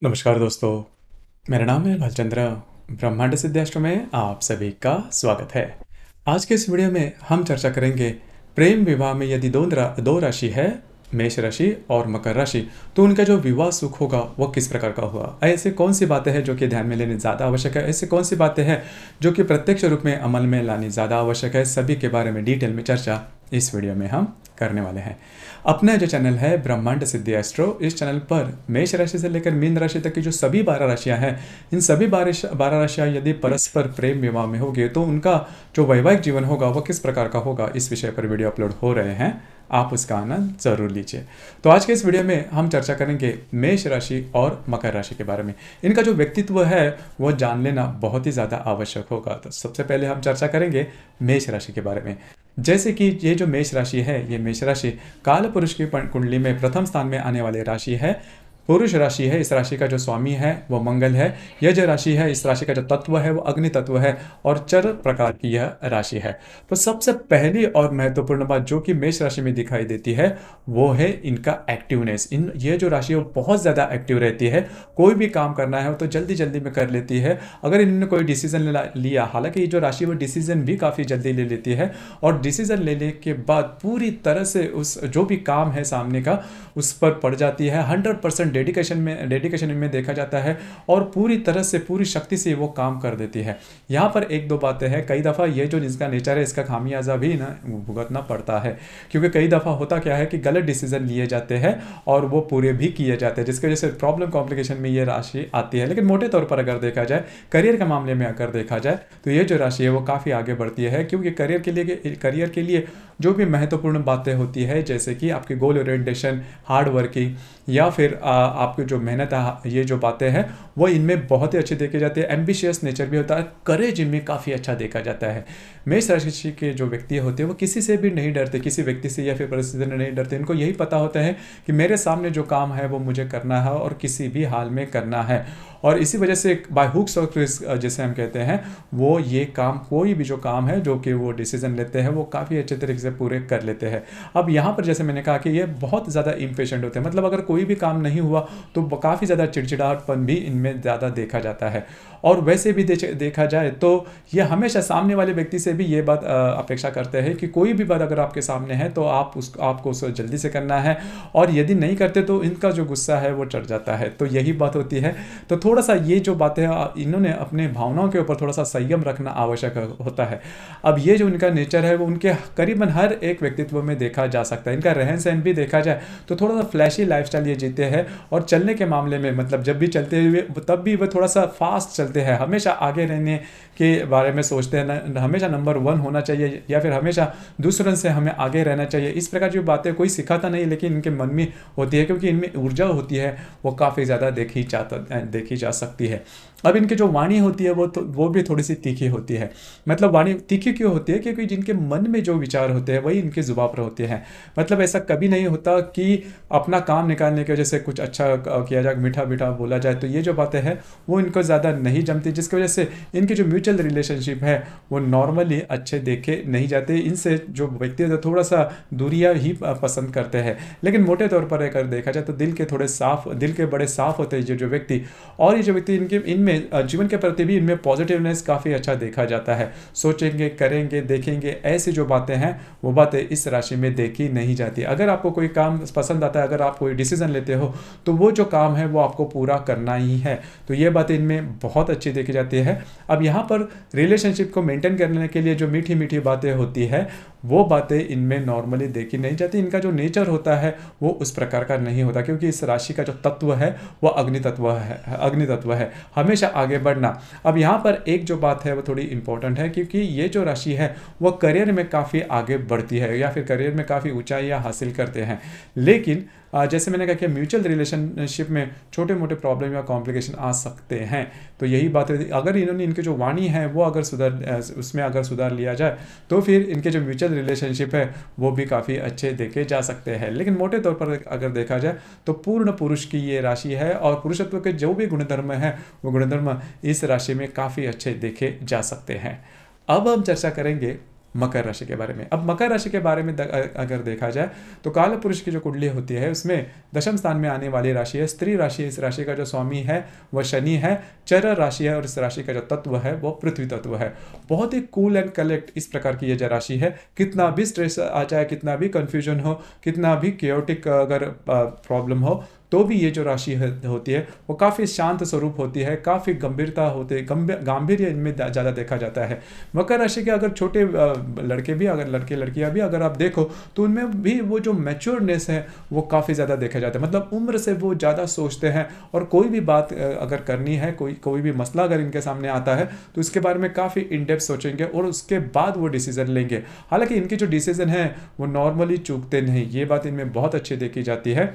नमस्कार दोस्तों, मेरा नाम है भालचंद्र। ब्रह्मांड सिद्धाश्रम में आप सभी का स्वागत है। आज के इस वीडियो में हम चर्चा करेंगे प्रेम विवाह में यदि दो राशि है, मेष राशि और मकर राशि, तो उनका जो विवाह सुख होगा वो किस प्रकार का हुआ। ऐसे कौन सी बातें हैं जो कि ध्यान में लेनी ज़्यादा आवश्यक है, ऐसे कौन सी बातें हैं जो कि प्रत्यक्ष रूप में अमल में लानी ज़्यादा आवश्यक है, सभी के बारे में डिटेल में चर्चा इस वीडियो में हम करने वाले हैं। अपना जो चैनल है ब्रह्मांड सिद्धि एस्ट्रो, इस चैनल पर मेष राशि से लेकर मीन राशि तक की जो सभी 12 राशियां हैं, इन सभी 12 राशियां यदि परस्पर प्रेम विवाह में होगी तो उनका जो वैवाहिक जीवन होगा वह किस प्रकार का होगा, इस विषय पर वीडियो अपलोड हो रहे हैं। आप उसका आनंद जरूर लीजिए। तो आज के इस वीडियो में हम चर्चा करेंगे मेष राशि और मकर राशि के बारे में। इनका जो व्यक्तित्व है वो जान लेना बहुत ही ज़्यादा आवश्यक होगा। तो सबसे पहले हम चर्चा करेंगे मेष राशि के बारे में। जैसे कि ये जो मेष राशि है, ये मेष राशि काल पुरुष की कुंडली में प्रथम स्थान में आने वाली राशि है। पुरुष राशि है, इस राशि का जो स्वामी है वो मंगल है। यह जो राशि है, इस राशि का जो तत्व है वो अग्नि तत्व है और चर प्रकार की यह राशि है। तो सबसे पहली और महत्वपूर्ण बात जो कि मेष राशि में दिखाई देती है वो है इनका एक्टिवनेस। ये जो राशि है वो बहुत ज़्यादा एक्टिव रहती है। कोई भी काम करना है तो जल्दी जल्दी में कर लेती है। अगर इन्होंने कोई डिसीजन लिया, हालांकि ये जो राशि वो डिसीजन भी काफ़ी जल्दी ले लेती है और डिसीजन लेने के बाद पूरी तरह से उस जो भी काम है सामने का उस पर पड़ जाती है। 100% डेडिकेशन इनमें देखा जाता है और पूरी तरह से पूरी शक्ति से वो काम कर देती है। यहाँ पर एक दो बातें हैं, कई दफ़ा ये जो इसका नेचर है इसका खामियाजा भी ना भुगतना पड़ता है, क्योंकि कई दफ़ा होता क्या है कि गलत डिसीजन लिए जाते हैं और वो पूरे भी किए जाते हैं, जिसकी वजह से प्रॉब्लम कॉम्प्लिकेशन में ये राशि आती है। लेकिन मोटे तौर पर अगर देखा जाए, करियर के मामले में अगर देखा जाए तो ये जो राशि है वो काफ़ी आगे बढ़ती है, क्योंकि करियर के लिए जो भी महत्वपूर्ण बातें होती है, जैसे कि आपकी गोल ओरिएंटेशन, हार्ड वर्किंग या फिर आपकी जो मेहनत है, ये जो बातें हैं वो इनमें बहुत ही अच्छी देखी जाती है। एम्बिशियस नेचर भी होता है, करेज इनमें काफ़ी अच्छा देखा जाता है। मेष राशि के जो व्यक्ति होते हैं वो किसी से भी नहीं डरते, किसी व्यक्ति से या फिर परिस्थिति से नहीं डरते। इनको यही पता होता है कि मेरे सामने जो काम है वो मुझे करना है और किसी भी हाल में करना है, और इसी वजह से बाय हुक्स और जैसे हम कहते हैं वो ये काम, कोई भी जो काम है जो कि वो डिसीजन लेते हैं वो काफ़ी अच्छे तरीके से पूरे कर लेते हैं। अब यहाँ पर जैसे मैंने कहा कि ये बहुत ज़्यादा इम्पेशेंट होते हैं, मतलब अगर कोई भी काम नहीं हुआ तो काफ़ी ज़्यादा चिड़चिड़ाहटपन भी इनमें ज़्यादा देखा जाता है। और वैसे भी देखा जाए तो ये हमेशा सामने वाले व्यक्ति से भी ये बात अपेक्षा करते हैं कि कोई भी बात अगर आपके सामने है तो आपको उसे जल्दी से करना है, और यदि नहीं करते तो इनका जो गुस्सा है वो चढ़ जाता है। तो यही बात होती है। तो थोड़ा सा ये जो बातें इन्होंने अपने भावनाओं के ऊपर थोड़ा सा संयम रखना आवश्यक होता है। अब ये जो इनका नेचर है वो उनके करीबन हर एक व्यक्तित्व में देखा जा सकता है। इनका रहन सहन भी देखा जाए तो थोड़ा सा फ्लैशी लाइफस्टाइल ये जीते हैं, और चलने के मामले में मतलब जब भी चलते हुए तब भी वो थोड़ा सा फास्ट चलते हैं, हमेशा आगे रहने के बारे में सोचते हैं, हमेशा नंबर 1 होना चाहिए या फिर हमेशा दूसरों से हमें आगे रहना चाहिए। इस प्रकार की बातें कोई सिखाता नहीं, लेकिन इनके मन में होती है, क्योंकि इनमें ऊर्जा होती है वो काफ़ी ज़्यादा देखी जा सकती है। अब इनकी जो वाणी होती है वो भी थोड़ी सी तीखी होती है। मतलब वाणी तीखी क्यों होती है? क्योंकि जिनके मन में जो विचार होते हैं वही इनकी जुबान पर होते हैं। मतलब ऐसा कभी नहीं होता कि अपना काम निकालने की वजह से कुछ अच्छा किया जाए, मीठा मीठा बोला जाए, तो ये जो बातें हैं वो इनको ज़्यादा नहीं जमती, जिसकी वजह से इनकी जो म्यूचुअल रिलेशनशिप है वो नॉर्मली अच्छे देखे नहीं जाते। इनसे जो व्यक्ति है थोड़ा सा दूरियाँ ही पसंद करते हैं। लेकिन मोटे तौर पर अगर देखा जाए तो दिल के बड़े साफ होते हैं ये जो व्यक्ति, और ये जो व्यक्ति इनमें जीवन के प्रति भी इनमें पॉजिटिवनेस काफ़ी अच्छा देखा जाता है। सोचेंगे, करेंगे, देखेंगे, ऐसी जो बातें हैं वो बातें इस राशि में देखी नहीं जाती। अगर आपको कोई काम पसंद आता है, अगर आप कोई डिसीजन लेते हो तो वो जो काम है वो आपको पूरा करना ही है। तो ये बातें इनमें बहुत अच्छी देखी जाती है। अब यहाँ पर रिलेशनशिप को मेंटेन करने के लिए जो मीठी मीठी बातें होती है वो बातें इनमें नॉर्मली देखी नहीं जाती। इनका जो नेचर होता है वो उस प्रकार का नहीं होता, क्योंकि इस राशि का जो तत्व है वो अग्नि तत्व है, हमेशा आगे बढ़ना। अब यहाँ पर एक जो बात है वो थोड़ी इंपॉर्टेंट है, क्योंकि ये जो राशि है वो करियर में काफ़ी आगे बढ़ती है या फिर करियर में काफ़ी ऊंचाइयाँ हासिल करते हैं। लेकिन जैसे मैंने कहा कि म्यूचुअल रिलेशनशिप में छोटे मोटे प्रॉब्लम या कॉम्प्लिकेशन आ सकते हैं। तो यही बात है, अगर इनकी जो वाणी है वो अगर सुधार लिया जाए तो फिर इनके जो म्यूचुअल रिलेशनशिप है वो भी काफ़ी अच्छे देखे जा सकते हैं। लेकिन मोटे तौर पर अगर देखा जाए तो पूर्ण पुरुष की ये राशि है, और पुरुषत्व के जो भी गुणधर्म है वो गुणधर्म इस राशि में काफ़ी अच्छे देखे जा सकते हैं। अब हम चर्चा करेंगे मकर राशि के बारे में। अब मकर राशि के बारे में अगर देखा जाए तो काल पुरुष की जो कुंडली होती है उसमें दशम स्थान में आने वाली राशि है स्त्री राशि। इस राशि का जो स्वामी है वह शनि है, चर राशि है, और इस राशि का जो तत्व है वो पृथ्वी तत्व है। बहुत ही कूल एंड कलेक्ट इस प्रकार की ये जो राशि है, कितना भी स्ट्रेस आ जाए, कितना भी कंफ्यूजन हो, कितना भी केओटिक अगर प्रॉब्लम हो, तो भी ये जो राशि होती है वो काफ़ी शांत स्वरूप होती है, काफ़ी गंभीरता होती है, गांभीर्य इनमें ज़्यादा देखा जाता है। मकर राशि के अगर छोटे लड़के भी, अगर लड़के लड़कियां भी अगर आप देखो तो उनमें भी वो जो मैच्योरनेस है वो काफ़ी ज़्यादा देखा जाता है। मतलब उम्र से वो ज़्यादा सोचते हैं, और कोई भी बात अगर करनी है, कोई भी मसला अगर इनके सामने आता है तो इसके बारे में काफ़ी इन डेप्थ सोचेंगे और उसके बाद वो डिसीजन लेंगे। हालांकि इनके जो डिसीजन है वो नॉर्मली चूकते नहीं, ये बात इनमें बहुत अच्छी देखी जाती है।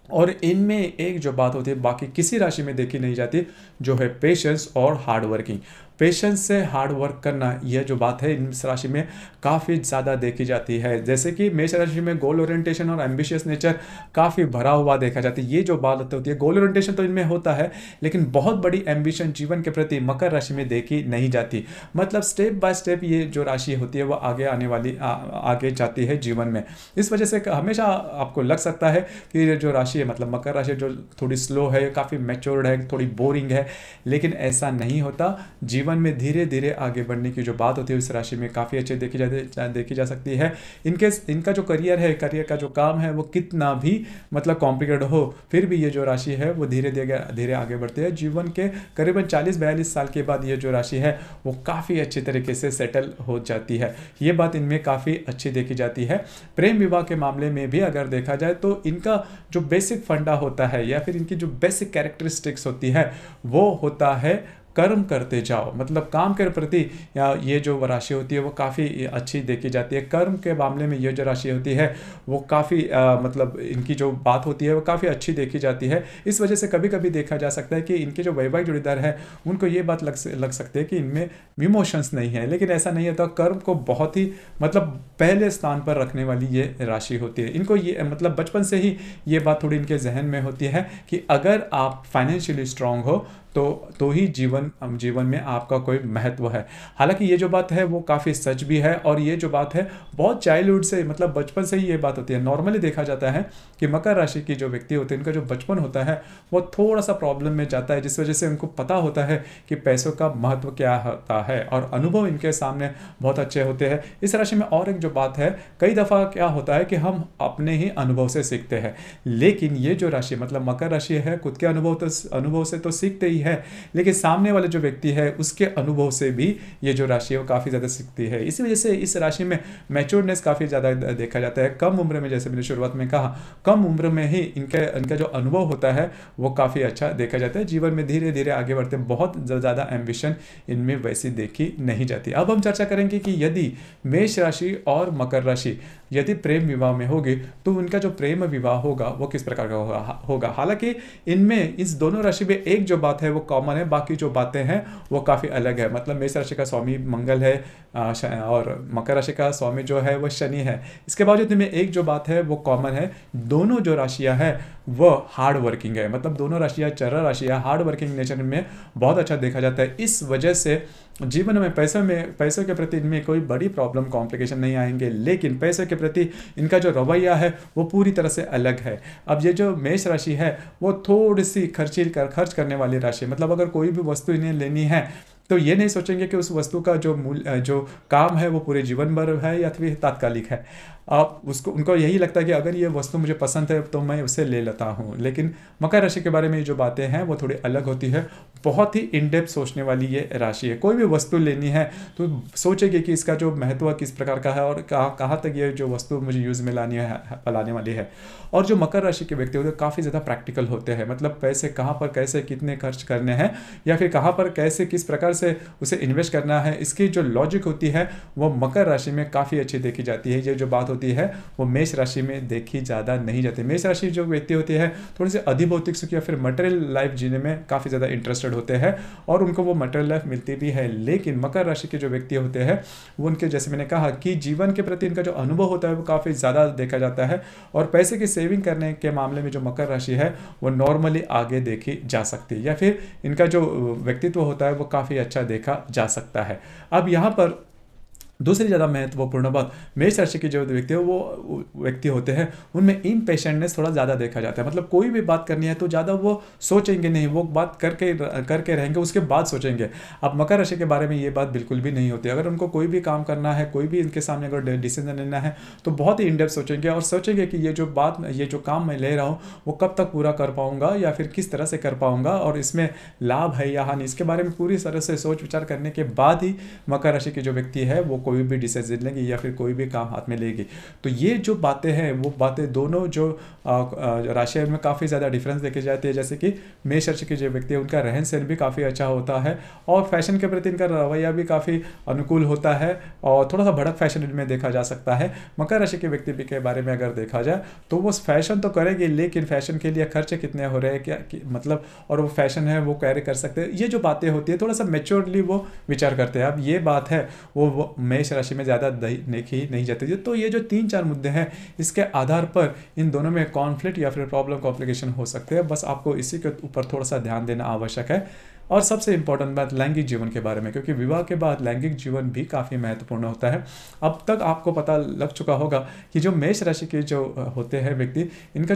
और इनमें एक जो बात होती है बाकी किसी राशि में देखी नहीं जाती, जो है पेशेंस और हार्ड वर्किंग। पेशेंस से हार्ड वर्क करना, यह जो बात है इस राशि में काफ़ी ज़्यादा देखी जाती है। जैसे कि मेष राशि में गोल ओरिएंटेशन और एम्बिशियस नेचर काफ़ी भरा हुआ देखा जाता है। ये जो बात होती है, गोल ओरिएंटेशन तो इनमें होता है, लेकिन बहुत बड़ी एम्बिशन जीवन के प्रति मकर राशि में देखी नहीं जाती। मतलब स्टेप बाय स्टेप ये जो राशि होती है वो आगे आने वाली आगे जाती है जीवन में। इस वजह से हमेशा आपको लग सकता है कि ये जो राशि है, मतलब मकर राशि जो थोड़ी स्लो है, काफ़ी मैच्योर्ड है, थोड़ी बोरिंग है, लेकिन ऐसा नहीं होता। जीवन में धीरे धीरे आगे बढ़ने की जो बात होती है इस राशि में काफ़ी अच्छी देखी जा सकती है। इनका जो करियर है, करियर का जो काम है वो कितना भी मतलब कॉम्प्लिकेटेड हो, फिर भी ये जो राशि है वो धीरे धीरे आगे बढ़ती है। जीवन के करीबन 40-42 साल के बाद ये जो राशि है वो काफ़ी अच्छी तरीके से सेटल हो जाती है। ये बात इनमें काफ़ी अच्छी देखी जाती है। प्रेम विवाह के मामले में भी अगर देखा जाए तो इनका जो बेसिक फंडा होता है या फिर इनकी जो बेसिक कैरेक्टरिस्टिक्स होती है वो होता है कर्म करते जाओ। मतलब काम के प्रति ये जो राशि होती है वो काफ़ी अच्छी देखी जाती है। कर्म के मामले में ये जो राशि होती है वो काफ़ी मतलब इनकी जो बात होती है वो काफ़ी अच्छी देखी जाती है। इस वजह से कभी कभी देखा जा सकता है कि इनके जो वैवाहिक जोड़ीदार है उनको ये बात लग सकती है कि इनमें इमोशंस नहीं है, लेकिन ऐसा नहीं होता। कर्म को बहुत ही मतलब पहले स्थान पर रखने वाली ये राशि होती है। इनको ये मतलब बचपन से ही ये बात थोड़ी इनके जहन में होती है कि अगर आप फाइनेंशियली स्ट्रांग हो तो ही जीवन में आपका कोई महत्व है। हालांकि ये जो बात है वो काफ़ी सच भी है, और ये जो बात है बहुत चाइल्डहुड से, मतलब बचपन से ही ये बात होती है। नॉर्मली देखा जाता है कि मकर राशि की जो व्यक्ति होते हैं उनका जो बचपन होता है वो थोड़ा सा प्रॉब्लम में जाता है, जिस वजह से उनको पता होता है कि पैसों का महत्व क्या होता है, और अनुभव इनके सामने बहुत अच्छे होते हैं। इस राशि में और एक जो बात है, कई दफ़ा क्या होता है कि हम अपने ही अनुभव से सीखते हैं, लेकिन ये जो राशि मतलब मकर राशि है खुद के अनुभव से तो सीखते ही है, लेकिन सामने वाले जो व्यक्ति है उसके अनुभव से भी ये जो राशि है वो काफ़ी ज़्यादा सीखती है। इसी वजह से इस राशि में मैच्योरनेस काफ़ी ज़्यादा देखा जाता है। कम उम्र में, जैसे मैंने शुरुआत में कहा, कम उम्र में ही इनका जो अनुभव होता है वो काफ़ी अच्छा देखा जाता है। जीवन में धीरे धीरे आगे बढ़ते हैं, बहुत ज़्यादा एम्बिशन इनमें वैसी देखी नहीं जाती। अब हम चर्चा करेंगे कि यदि मेष राशि और मकर राशि यदि प्रेम विवाह में होगी तो उनका जो प्रेम विवाह होगा वो किस प्रकार का होगा। हालांकि इनमें इस दोनों राशि में एक जो बात है वो कॉमन है, बाकी जो बातें हैं वो काफ़ी अलग है। मतलब मेष राशि का स्वामी मंगल है और मकर राशि का स्वामी जो है वो शनि है। इसके बावजूद में एक जो बात है वो कॉमन है, दोनों जो राशियां हैं वो हार्ड वर्किंग है। मतलब दोनों राशियां चर राशियां हार्ड वर्किंग नेचर में बहुत अच्छा देखा जाता है। इस वजह से जीवन में पैसों के प्रति इनमें कोई बड़ी प्रॉब्लम कॉम्प्लिकेशन नहीं आएंगे, लेकिन पैसे के प्रति इनका जो रवैया है वो पूरी तरह से अलग है। अब ये जो मेष राशि है वो थोड़ी सी खर्च करने वाली राशि है। मतलब अगर कोई भी वस्तु इन्हें लेनी है तो ये नहीं सोचेंगे कि उस वस्तु का जो काम है वो पूरे जीवन भर है या फिर तात्कालिक है। आप उनको यही लगता है कि अगर ये वस्तु मुझे पसंद है तो मैं उसे ले लेता हूँ। लेकिन मकर राशि के बारे में जो बातें हैं वो थोड़ी अलग होती है। बहुत ही इन डेप्थ सोचने वाली ये राशि है। कोई भी वस्तु लेनी है तो सोचेगी कि इसका जो महत्व किस प्रकार का है और कहाँ तक ये जो वस्तु मुझे यूज़ में लाने वाली है। और जो मकर राशि के व्यक्ति होते हैं काफ़ी ज़्यादा प्रैक्टिकल होते हैं। मतलब पैसे कहाँ पर कैसे कितने खर्च करने हैं या फिर कहाँ पर कैसे किस प्रकार से उसे इन्वेस्ट करना है, इसकी जो लॉजिक होती है वो मकर राशि में काफ़ी अच्छी देखी जाती है। ये जो बात होती है वो मेष राशि में देखी ज़्यादा नहीं जाती। मेष राशि जो व्यक्ति होती है थोड़ी सी अधिभौतिक सुख या फिर मटेरियल लाइफ जीने में काफ़ी ज़्यादा इंटरेस्टेड होते हैं और उनको वो मटेरियल लाइफ मिलती भी है। लेकिन मकर राशि के जो व्यक्ति होते हैं वो उनके, जैसे मैंने कहा कि जीवन के प्रति इनका जो अनुभव होता है वो काफ़ी ज़्यादा देखा जाता है। और पैसे की सेविंग करने के मामले में जो मकर राशि है वो नॉर्मली आगे देखी जा सकती है, या फिर इनका जो व्यक्तित्व होता है वो काफ़ी अच्छा देखा जा सकता है। अब यहाँ पर दूसरी ज़्यादा महत्वपूर्ण बात, मेष राशि के जो व्यक्ति है वो व्यक्ति होते हैं उनमें इम्पेशेंटनेस थोड़ा ज़्यादा देखा जाता है। मतलब कोई भी बात करनी है तो ज़्यादा वो सोचेंगे नहीं, वो बात करके रहेंगे, उसके बाद सोचेंगे। अब मकर राशि के बारे में ये बात बिल्कुल भी नहीं होती। अगर उनको कोई भी काम करना है, कोई भी इनके सामने अगर डिसीजन लेना है तो बहुत ही इनडेप्थ सोचेंगे और सोचेंगे कि ये जो काम मैं ले रहा हूँ वो कब तक पूरा कर पाऊंगा या फिर किस तरह से कर पाऊंगा और इसमें लाभ है या हानि, इसके बारे में पूरी तरह से सोच विचार करने के बाद ही मकर राशि के जो व्यक्ति है वो कोई भी डिसीजन लेंगे या फिर कोई भी काम हाथ में लेगी। तो ये जो बातें हैं वो बातें दोनों जो राशि में काफ़ी ज़्यादा डिफरेंस देखे जाते हैं। जैसे कि मेष राशि के जो व्यक्ति है उनका रहन सहन भी काफ़ी अच्छा होता है और फैशन के प्रति इनका रवैया भी काफ़ी अनुकूल होता है और थोड़ा सा भड़क फैशन इनमें देखा जा सकता है। मकर राशि के व्यक्ति के बारे में अगर देखा जाए तो वो फैशन तो करेंगे, लेकिन फैशन के लिए खर्चे कितने हो रहे हैं क्या मतलब, और वो फैशन है वो कैरी कर सकते हैं, ये जो बातें होती है थोड़ा सा मेच्योरली वो विचार करते हैं। अब ये बात है वो मेष राशि में ज़्यादा देखी नहीं जाती। तो ये जो 3-4 मुद्दे हैं इसके आधार पर इन दोनों में कॉन्फ्लिक्ट या फिर प्रॉब्लम कॉम्प्लिकेशन हो सकते हैं। बस आपको इसी के ऊपर थोड़ा सा ध्यान देना आवश्यक है। और सबसे इंपॉर्टेंट बात लैंगिक जीवन के बारे में, क्योंकि विवाह के बाद लैंगिक जीवन भी काफ़ी महत्वपूर्ण होता है। अब तक आपको पता लग चुका होगा कि जो मेष राशि के जो होते हैं व्यक्ति, इनकी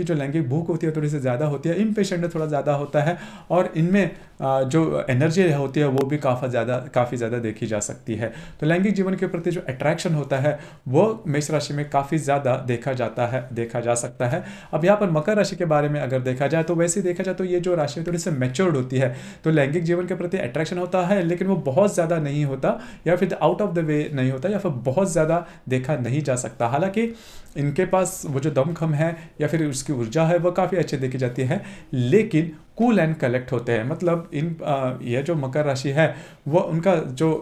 जो लैंगिक भूख होती है थोड़ी सी ज़्यादा होती है, इम्पेशेंट थोड़ा ज़्यादा होता है और इनमें जो एनर्जी होती है वो भी काफ़ी ज़्यादा देखी जा सकती है। तो लैंगिक जीवन के प्रति जो अट्रैक्शन होता है वो मेष राशि में काफ़ी ज़्यादा देखा जा सकता है। अब यहाँ पर मकर राशि के बारे में अगर देखा जाए तो वैसे देखा जाए तो ये जो राशि थोड़ी सी मैच्योर्ड होती है, तो लैंगिक जीवन के प्रति अट्रैक्शन होता है लेकिन वो बहुत ज़्यादा नहीं होता या फिर आउट ऑफ द वे नहीं होता या फिर बहुत ज़्यादा देखा नहीं जा सकता। हालांकि इनके पास वो जो दमखम है या फिर उसकी ऊर्जा है वो काफ़ी अच्छी देखी जाती है, लेकिन कूल एंड कलेक्ट होते हैं। मतलब यह जो मकर राशि है वो उनका जो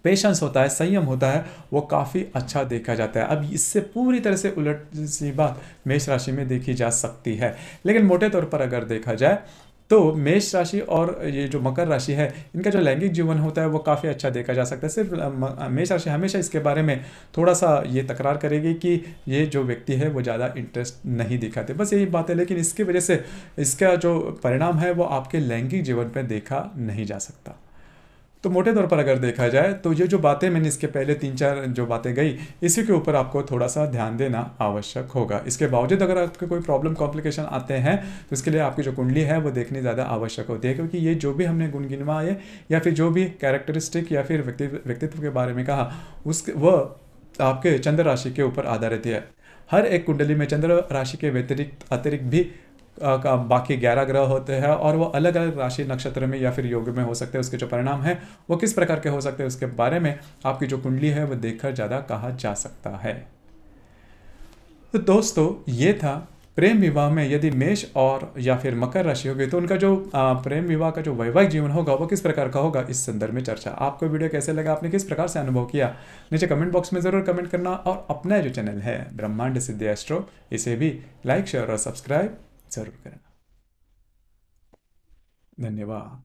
पेशेंस होता है, संयम होता है, वो काफ़ी अच्छा देखा जाता है। अब इससे पूरी तरह से उलट सी बात मेष राशि में देखी जा सकती है। लेकिन मोटे तौर पर अगर देखा जाए तो मेष राशि और ये जो मकर राशि है इनका जो लैंगिक जीवन होता है वो काफ़ी अच्छा देखा जा सकता है। सिर्फ मेष राशि हमेशा इसके बारे में थोड़ा सा ये तकरार करेगी कि ये जो व्यक्ति है वो ज़्यादा इंटरेस्ट नहीं दिखाते, बस यही बात है। लेकिन इसकी वजह से इसका जो परिणाम है वो आपके लैंगिक जीवन पर देखा नहीं जा सकता। तो मोटे तौर पर अगर देखा जाए तो ये जो बातें मैंने इसके पहले 3-4 जो बातें गई इसी के ऊपर आपको थोड़ा सा ध्यान देना आवश्यक होगा। इसके बावजूद अगर आपके कोई प्रॉब्लम कॉम्प्लिकेशन आते हैं तो इसके लिए आपकी जो कुंडली है वो देखनी ज़्यादा आवश्यक होती है, क्योंकि ये जो भी हमने गुण गिनवाए या फिर जो भी कैरेक्टरिस्टिक या फिर व्यक्तित्व के बारे में कहा वह आपके चंद्र राशि के ऊपर आधारित है। हर एक कुंडली में चंद्र राशि के अतिरिक्त भी बाकी 11 ग्रह होते हैं और वो अलग अलग राशि नक्षत्र में या फिर योग में हो सकते हैं। उसके जो परिणाम है वो किस प्रकार के हो सकते हैं उसके बारे में आपकी जो कुंडली है वो देखकर ज़्यादा कहा जा सकता है। तो दोस्तों ये था प्रेम विवाह में यदि मेष और या फिर मकर राशि होगी तो उनका जो प्रेम विवाह का जो वैवाहिक जीवन होगा वो किस प्रकार का होगा, इस संदर्भ में चर्चा। आपको वीडियो कैसे लगा, आपने किस प्रकार से अनुभव किया, नीचे कमेंट बॉक्स में ज़रूर कमेंट करना और अपना जो चैनल है ब्रह्मांड सिद्धि एस्ट्रो इसे भी लाइक शेयर और सब्सक्राइब जरूर करना। धन्यवाद।